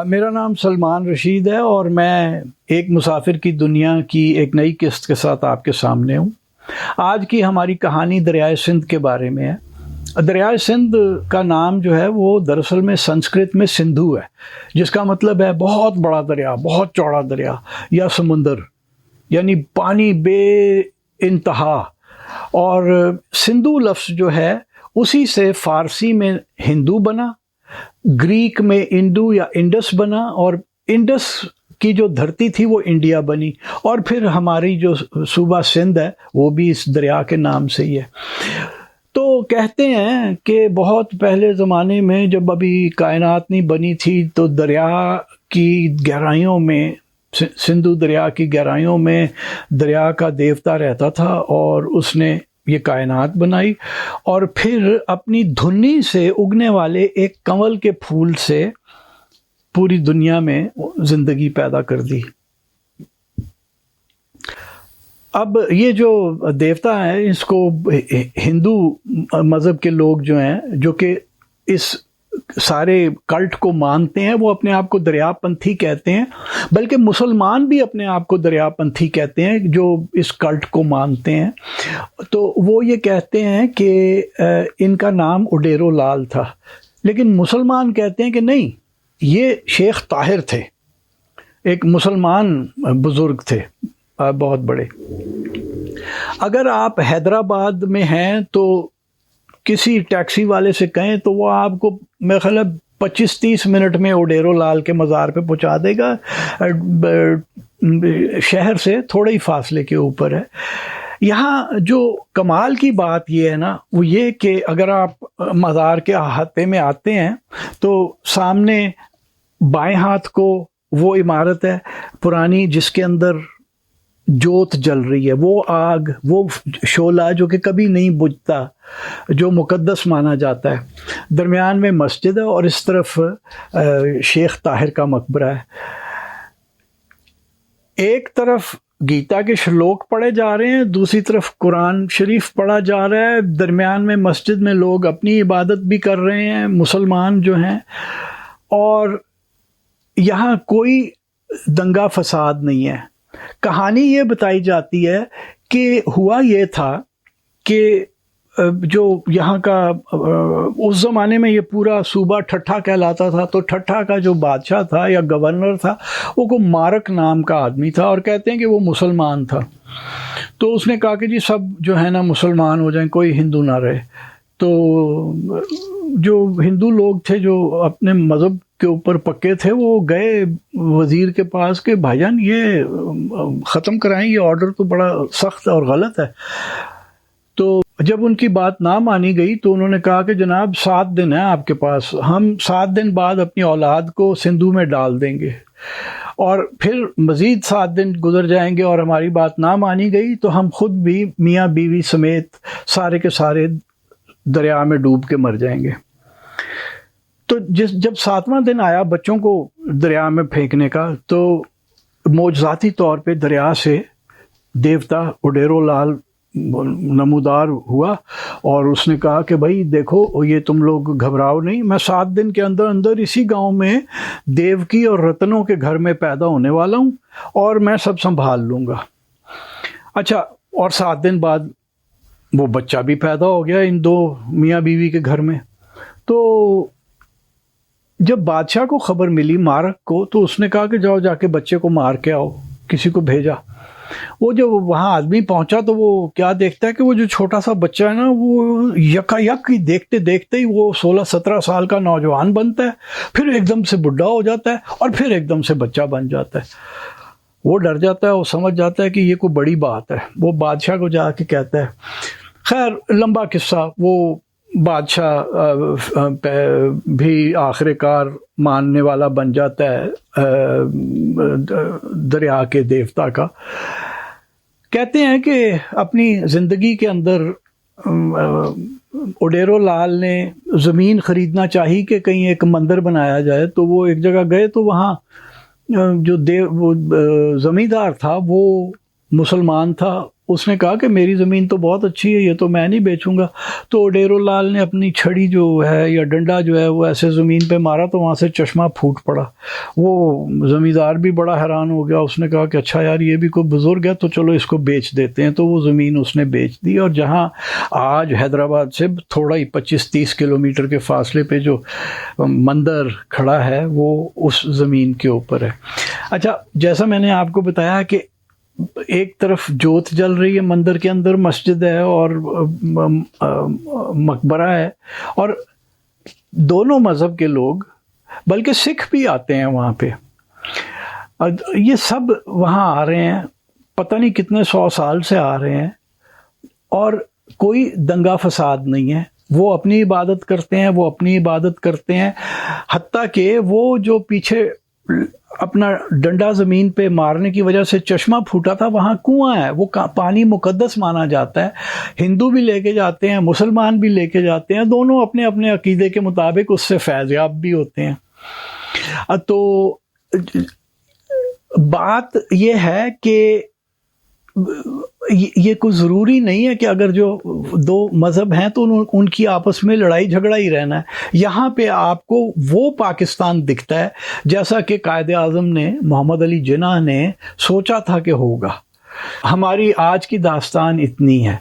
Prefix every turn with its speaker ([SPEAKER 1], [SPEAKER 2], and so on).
[SPEAKER 1] میرا نام سلمان رشید ہے اور میں ایک مسافر کی دنیا کی ایک نئی قسط کے ساتھ آپ کے سامنے ہوں۔ آج کی ہماری کہانی دریائے سندھ کے بارے میں ہے۔ دریائے سندھ کا نام جو ہے وہ دراصل میں سنسکرت میں سندھو ہے، جس کا مطلب ہے بہت بڑا دریا، بہت چوڑا دریا یا سمندر، یعنی پانی بے انتہا۔ اور سندھو لفظ جو ہے اسی سے فارسی میں ہندو بنا، گریک میں انڈو یا انڈس بنا، اور انڈس کی جو دھرتی تھی وہ انڈیا بنی، اور پھر ہماری جو صوبہ سندھ ہے وہ بھی اس دریا کے نام سے ہی ہے۔ تو کہتے ہیں کہ بہت پہلے زمانے میں جب ابھی کائنات نہیں بنی تھی تو دریا کی گہرائیوں میں، سندھو دریا کی گہرائیوں میں دریا کا دیوتا رہتا تھا، اور اس نے یہ کائنات بنائی، اور پھر اپنی دھنی سے اگنے والے ایک کنول کے پھول سے پوری دنیا میں زندگی پیدا کر دی۔ اب یہ جو دیوتا ہے اس کو ہندو مذہب کے لوگ جو ہیں، جو کہ اس سارے کلٹ کو مانتے ہیں، وہ اپنے آپ کو دریا پنتھی کہتے ہیں، بلکہ مسلمان بھی اپنے آپ کو دریا پنتھی کہتے ہیں جو اس کلٹ کو مانتے ہیں۔ تو وہ یہ کہتے ہیں کہ ان کا نام اڈیرو لال تھا، لیکن مسلمان کہتے ہیں کہ نہیں، یہ شیخ طاہر تھے، ایک مسلمان بزرگ تھے بہت بڑے۔ اگر آپ حیدرآباد میں ہیں تو کسی ٹیکسی والے سے کہیں تو وہ آپ کو میرے خیال ہے 25-30 منٹ میں اڈیرو لال کے مزار پہ پہنچا دے گا، شہر سے تھوڑے ہی فاصلے کے اوپر ہے۔ یہاں جو کمال کی بات یہ ہے نا، وہ یہ کہ اگر آپ مزار کے احاطے میں آتے ہیں تو سامنے بائیں ہاتھ کو وہ عمارت ہے پرانی جس کے اندر جوت جل رہی ہے، وہ آگ، وہ شعلہ جو کہ کبھی نہیں بجھتا، جو مقدس مانا جاتا ہے۔ درمیان میں مسجد ہے اور اس طرف شیخ طاہر کا مقبرہ ہے۔ ایک طرف گیتا کے شلوک پڑھے جا رہے ہیں، دوسری طرف قرآن شریف پڑھا جا رہا ہے، درمیان میں مسجد میں لوگ اپنی عبادت بھی کر رہے ہیں، مسلمان جو ہیں، اور یہاں کوئی دنگا فساد نہیں ہے۔ کہانی یہ بتائی جاتی ہے کہ ہوا یہ تھا کہ جو یہاں کا اس زمانے میں یہ پورا صوبہ ٹھٹھا کہلاتا تھا، تو ٹھٹھا کا جو بادشاہ تھا یا گورنر تھا وہ کو مارک نام کا آدمی تھا، اور کہتے ہیں کہ وہ مسلمان تھا۔ تو اس نے کہا کہ جی سب جو ہے نا مسلمان ہو جائیں، کوئی ہندو نہ رہے۔ تو جو ہندو لوگ تھے جو اپنے مذہب کے اوپر پکے تھے وہ گئے وزیر کے پاس کہ بھائی جان یہ ختم کرائیں، یہ آرڈر تو بڑا سخت اور غلط ہے۔ تو جب ان کی بات نہ مانی گئی تو انہوں نے کہا کہ جناب 7 دن ہیں آپ کے پاس، ہم 7 دن بعد اپنی اولاد کو سندھو میں ڈال دیں گے، اور پھر مزید 7 دن گزر جائیں گے اور ہماری بات نہ مانی گئی تو ہم خود بھی میاں بیوی سمیت سارے کے سارے دریا میں ڈوب کے مر جائیں گے۔ تو جب 7واں دن آیا بچوں کو دریا میں پھینکنے کا، تو معجزاتی طور پہ دریا سے دیوتا اڈیرو لال نمودار ہوا، اور اس نے کہا کہ بھائی دیکھو یہ تم لوگ گھبراؤ نہیں، میں 7 دن کے اندر اندر اسی گاؤں میں دیوکی اور رتنوں کے گھر میں پیدا ہونے والا ہوں، اور میں سب سنبھال لوں گا۔ اچھا، اور 7 دن بعد وہ بچہ بھی پیدا ہو گیا ان 2 میاں بیوی کے گھر میں۔ تو جب بادشاہ کو خبر ملی مارک کو، تو اس نے کہا کہ جاؤ جا کے بچے کو مار کے آؤ، کسی کو بھیجا۔ وہ جب وہاں آدمی پہنچا تو وہ کیا دیکھتا ہے کہ وہ جو چھوٹا سا بچہ ہے نا، وہ یکا یک ہی دیکھتے دیکھتے ہی وہ 16-17 سال کا نوجوان بنتا ہے، پھر ایک دم سے بڈھا ہو جاتا ہے، اور پھر ایک دم سے بچہ بن جاتا ہے۔ وہ ڈر جاتا ہے، وہ سمجھ جاتا ہے کہ یہ کوئی بڑی بات ہے، وہ بادشاہ کو جا کے کہتا ہے۔ خیر لمبا قصہ، وہ بادشاہ بھی آخر کار ماننے والا بن جاتا ہے دریا کے دیوتا کا۔ کہتے ہیں کہ اپنی زندگی کے اندر اڈیرو لال نے زمین خریدنا چاہی کہ کہیں ایک مندر بنایا جائے، تو وہ ایک جگہ گئے تو وہاں جو وہ زمیندار تھا وہ مسلمان تھا، اس نے کہا کہ میری زمین تو بہت اچھی ہے، یہ تو میں نہیں بیچوں گا. تو ڈیرو لال نے اپنی چھڑی جو ہے یا ڈنڈا جو ہے وہ ایسے زمین پہ مارا تو وہاں سے چشمہ پھوٹ پڑا. وہ زمیندار بھی بڑا حیران ہو گیا، اس نے کہا کہ اچھا یار یہ بھی کوئی بزرگ ہے تو چلو اس کو بیچ دیتے ہیں. تو وہ زمین اس نے بیچ دی، اور جہاں آج حیدرآباد سے تھوڑا ہی 25-30 کلومیٹر کے فاصلے پہ جو مندر کھڑا ہے وہ اس زمین کے اوپر ہے. اچھا، جیسا میں نے آپ کو بتایا کہ ایک طرف جوت جل رہی ہے مندر کے اندر، مسجد ہے اور مقبرہ ہے، اور دونوں مذہب کے لوگ بلکہ سکھ بھی آتے ہیں وہاں پہ. یہ سب وہاں آ رہے ہیں، پتہ نہیں کتنے 100 سال سے آ رہے ہیں، اور کوئی دنگا فساد نہیں ہے. وہ اپنی عبادت کرتے ہیں، حتیٰ کہ وہ جو پیچھے اپنا ڈنڈا زمین پہ مارنے کی وجہ سے چشمہ پھوٹا تھا، وہاں کنواں ہے، وہ پانی مقدس مانا جاتا ہے. ہندو بھی لے کے جاتے ہیں، مسلمان بھی لے کے جاتے ہیں، دونوں اپنے اپنے عقیدے کے مطابق اس سے فیض یاب بھی ہوتے ہیں. تو بات یہ ہے کہ یہ کوئی ضروری نہیں ہے کہ اگر جو دو مذہب ہیں تو ان کی آپس میں لڑائی جھگڑا ہی رہنا ہے. یہاں پہ آپ کو وہ پاکستان دکھتا ہے جیسا کہ قائد اعظم نے، محمد علی جناح نے سوچا تھا کہ ہوگا. ہماری آج کی داستان اتنی ہے.